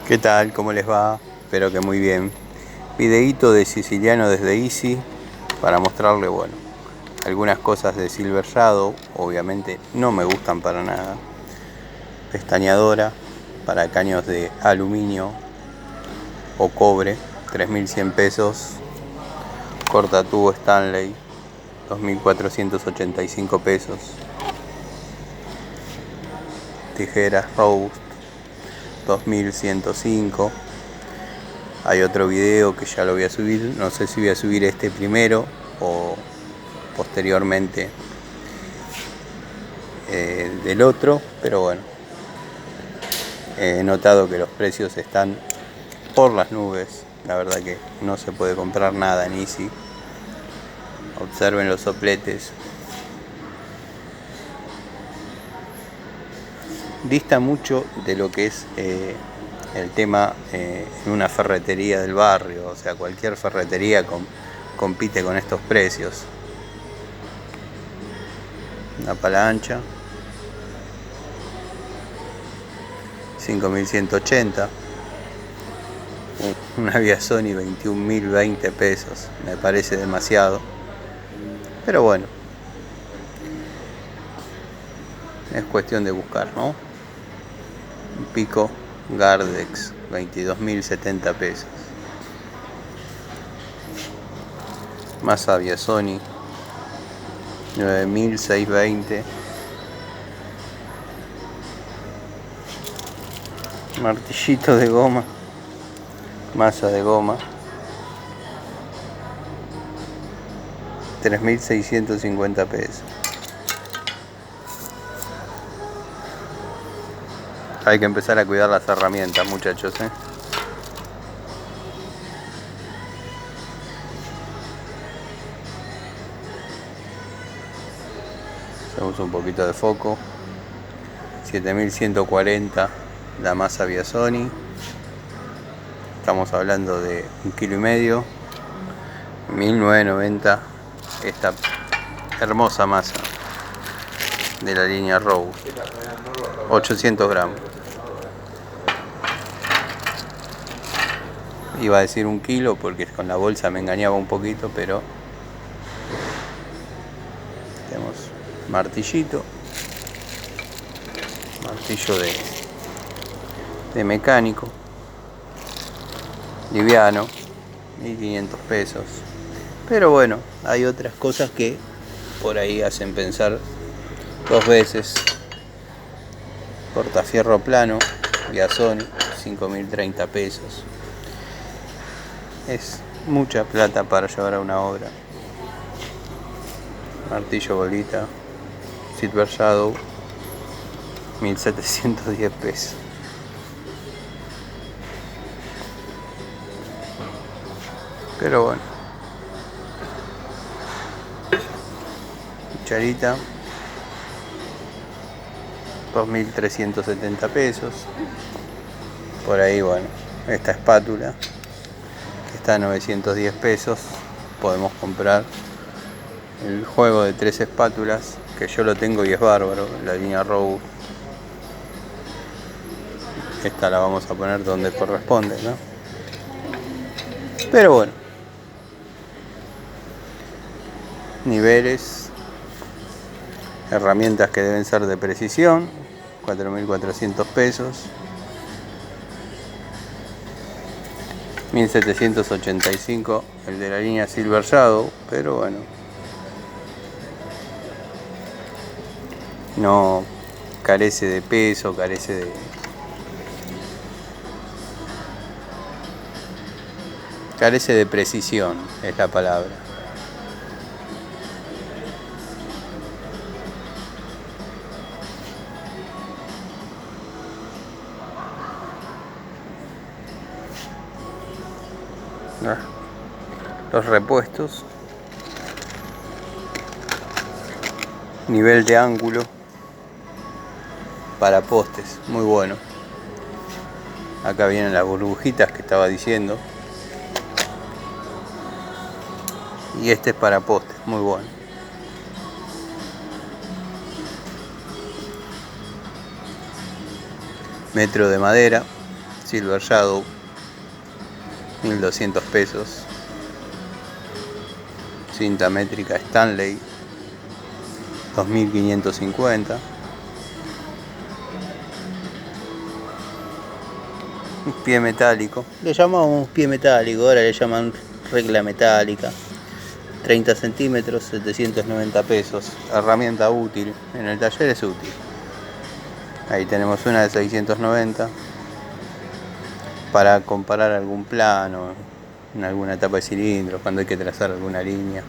¿Qué tal? ¿Cómo les va? Espero que muy bien. Videíto de siciliano desde Easy para mostrarle, bueno, algunas cosas de Silver Shadow. Obviamente no me gustan para nada. Pestañadora para caños de aluminio o cobre, 3.100 pesos. Corta tubo Stanley, 2.485 pesos. Tijeras Rose, 2.105. Hay otro video que ya lo voy a subir, no sé si voy a subir este primero o posteriormente del otro, pero bueno, he notado que los precios están por las nubes. La verdad que no se puede comprar nada en Easy. Observen los sopletes. Dista mucho de lo que es el tema en una ferretería del barrio. O sea, cualquier ferretería compite con estos precios. Una pala ancha, 5.180. Una Via Sony, 21.020 pesos. Me parece demasiado, pero bueno, es cuestión de buscar, ¿no? Un pico Gardex, 22.070 pesos. Masa Via Sony, 9.620. Martillito de goma, masa de goma, 3.650 pesos. Hay que empezar a cuidar las herramientas, muchachos, ¿eh? Se usa un poquito de foco. 7.140 la masa Via Sony. Estamos hablando de 1,5 kg. 1.990 esta hermosa masa de la línea Rose, 800 gramos. Iba a decir 1 kilo porque con la bolsa me engañaba un poquito, pero tenemos martillo de mecánico, liviano, 1.500 pesos. Pero bueno, hay otras cosas que por ahí hacen pensar dos veces. Cortafierro plano, Via Sony, 5.030 pesos. Es mucha plata para llevar a una obra. Martillo bolita, Silver Shadow, 1.710 pesos. Pero bueno, cucharita, 2.370 pesos. Por ahí, bueno, esta espátula que está a 910 pesos. Podemos comprar el juego de 3 espátulas, que yo lo tengo y es bárbaro, la línea Rose. Esta la vamos a poner donde corresponde, ¿no? Pero bueno, niveles, herramientas que deben ser de precisión, 4.400 pesos. 1.785 el de la línea Silver Shadow, pero bueno, no carece de peso, carece de precisión, es la palabra. Los repuestos, nivel de ángulo para postes, muy bueno. Acá vienen las burbujitas que estaba diciendo, y este es para postes, muy bueno. Metro de madera, Silver Shadow, 1200 pesos. Cinta métrica Stanley, 2550. Un pie metálico, le llamamos pie metálico, ahora le llaman regla metálica. 30 centímetros, 790 pesos. Herramienta útil, en el taller es útil. Ahí tenemos una de 690 para comparar algún plano en alguna etapa de cilindro, cuando hay que trazar alguna línea.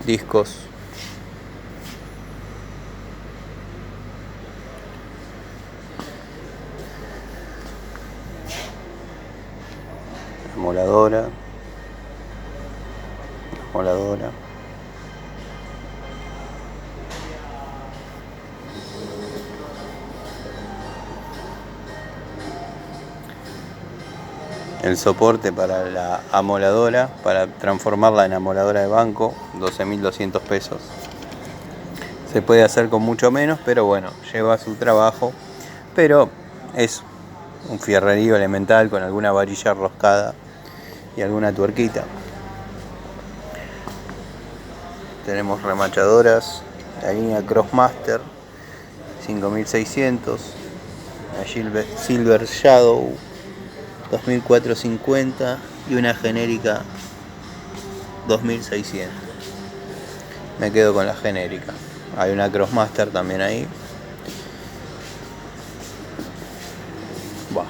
Discos. Moladora. El soporte para la amoladora, para transformarla en amoladora de banco, 12.200 pesos. Se puede hacer con mucho menos, pero bueno, lleva su trabajo. Pero es un fierrerío elemental con alguna varilla roscada y alguna tuerquita. Tenemos remachadoras, la línea Crossmaster, 5600, la Silver Shadow, 2450 y una genérica 2600. Me quedo con la genérica. Hay una Crossmaster también ahí. Buah.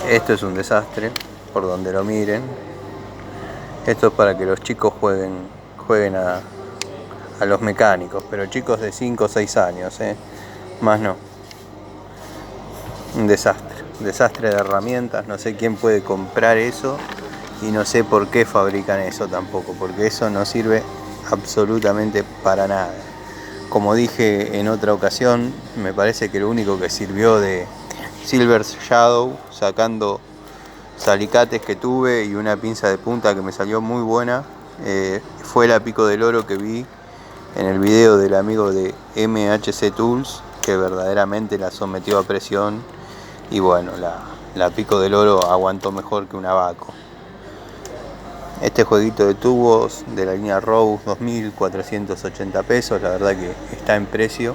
Esto es un desastre, por donde lo miren. Esto es para que los chicos jueguen a los mecánicos, pero chicos de 5 o 6 años, más no. Un desastre de herramientas. No sé quién puede comprar eso y no sé por qué fabrican eso tampoco, porque eso no sirve absolutamente para nada. Como dije en otra ocasión, me parece que lo único que sirvió de Silver Shadow, sacando alicates que tuve y una pinza de punta que me salió muy buena, fue la pico del oro que vi en el video del amigo de MHC Tools, que verdaderamente la sometió a presión y bueno, la pico del oro aguantó mejor que un abaco. Este jueguito de tubos de la línea Rose, 2.480 pesos, la verdad que está en precio.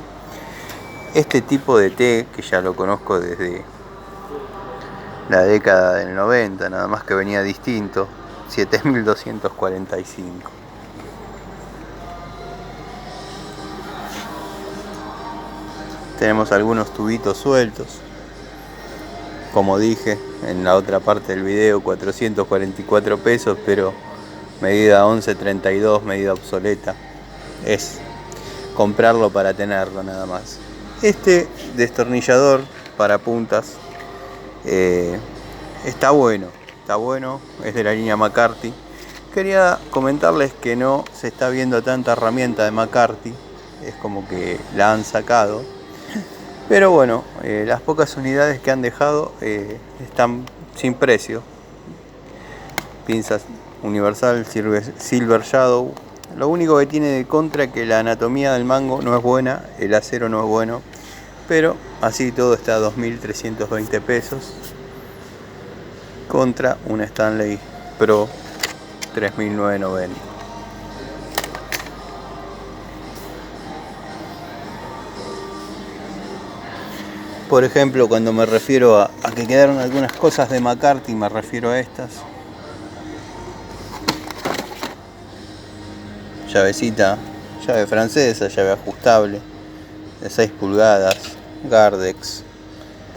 Este tipo de té, que ya lo conozco desde la década del 90, nada más que venía distinto, 7.245. Tenemos algunos tubitos sueltos, como dije en la otra parte del video, 444 pesos, pero medida 11.32, medida obsoleta. Es comprarlo para tenerlo nada más. Este destornillador para puntas está bueno, es de la línea McCarthy. Quería comentarles que no se está viendo tanta herramienta de McCarthy, es como que la han sacado, pero bueno, las pocas unidades que han dejado están sin precio. Pinzas Universal Silver Shadow. Lo único que tiene de contra es que la anatomía del mango no es buena, el acero no es bueno, pero así todo está a 2.320 pesos contra una Stanley Pro 3.990. Por ejemplo, cuando me refiero a que quedaron algunas cosas de McCarthy, me refiero a estas. Llavecita, llave francesa, llave ajustable de 6 pulgadas, Gardex,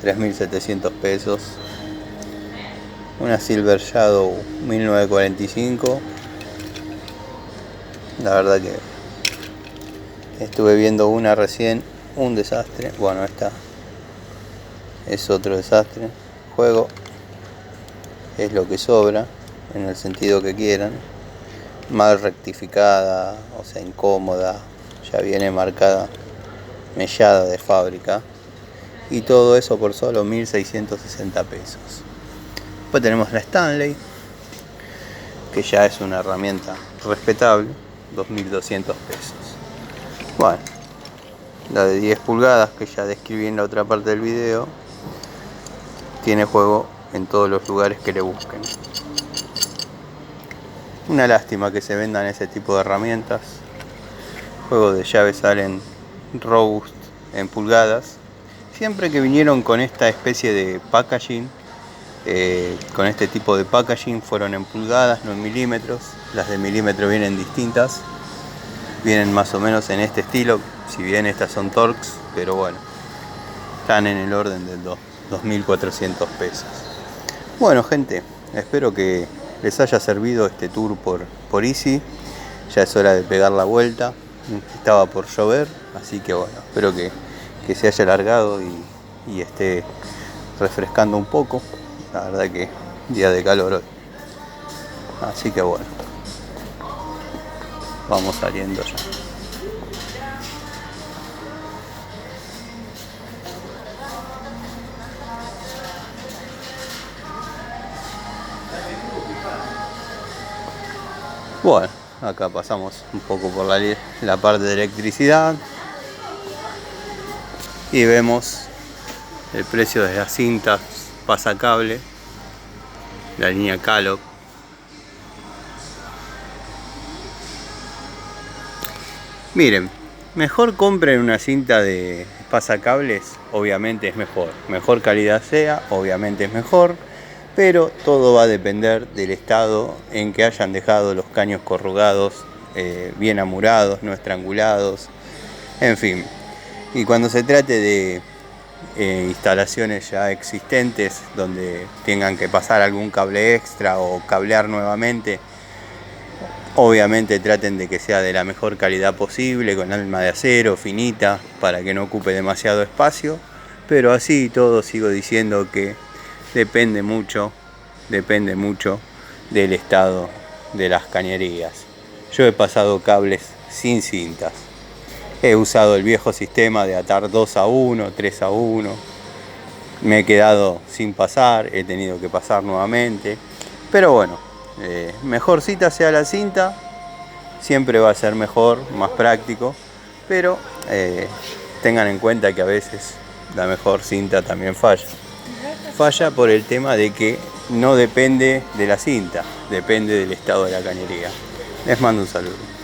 3.700 pesos. Una Silver Shadow 1945. La verdad que estuve viendo una recién, un desastre. Bueno, esta es otro desastre. Juego es lo que sobra, en el sentido que quieran. Mal rectificada, o sea, incómoda, ya viene marcada, mellada de fábrica, y todo eso por solo 1.660 pesos. Después tenemos la Stanley, que ya es una herramienta respetable, 2.200 pesos. Bueno, la de 10 pulgadas que ya describí en la otra parte del video, tiene juego en todos los lugares que le busquen. Una lástima que se vendan ese tipo de herramientas. Juegos de llave salen robust en pulgadas. Siempre que vinieron con esta especie de packaging, con este tipo de packaging, fueron en pulgadas, no en milímetros. Las de milímetro vienen distintas, vienen más o menos en este estilo, si bien estas son Torx, pero bueno, están en el orden de 2.400 pesos. Bueno, gente, espero que les haya servido este tour por Easy. Ya es hora de pegar la vuelta, estaba por llover, así que bueno, espero que se haya alargado y esté refrescando un poco. La verdad que día de calor hoy, así que bueno, vamos saliendo ya. Bueno, acá pasamos un poco por la parte de electricidad y vemos el precio de las cintas pasacable, la línea Calop. Miren, mejor compren una cinta de pasacables, obviamente es mejor calidad sea, obviamente es mejor, pero todo va a depender del estado en que hayan dejado los caños corrugados, bien amurados, no estrangulados, en fin. Y cuando se trate de instalaciones ya existentes donde tengan que pasar algún cable extra o cablear nuevamente, obviamente traten de que sea de la mejor calidad posible, con alma de acero, finita, para que no ocupe demasiado espacio. Pero así y todo sigo diciendo que depende mucho del estado de las cañerías. Yo he pasado cables sin cintas. He usado el viejo sistema de atar 2 a 1, 3 a 1. Me he quedado sin pasar, he tenido que pasar nuevamente. Pero bueno, mejor cita sea la cinta, siempre va a ser mejor, más práctico. Pero tengan en cuenta que a veces la mejor cinta también falla. Falla por el tema de que no depende de la cinta, depende del estado de la cañería. Les mando un saludo.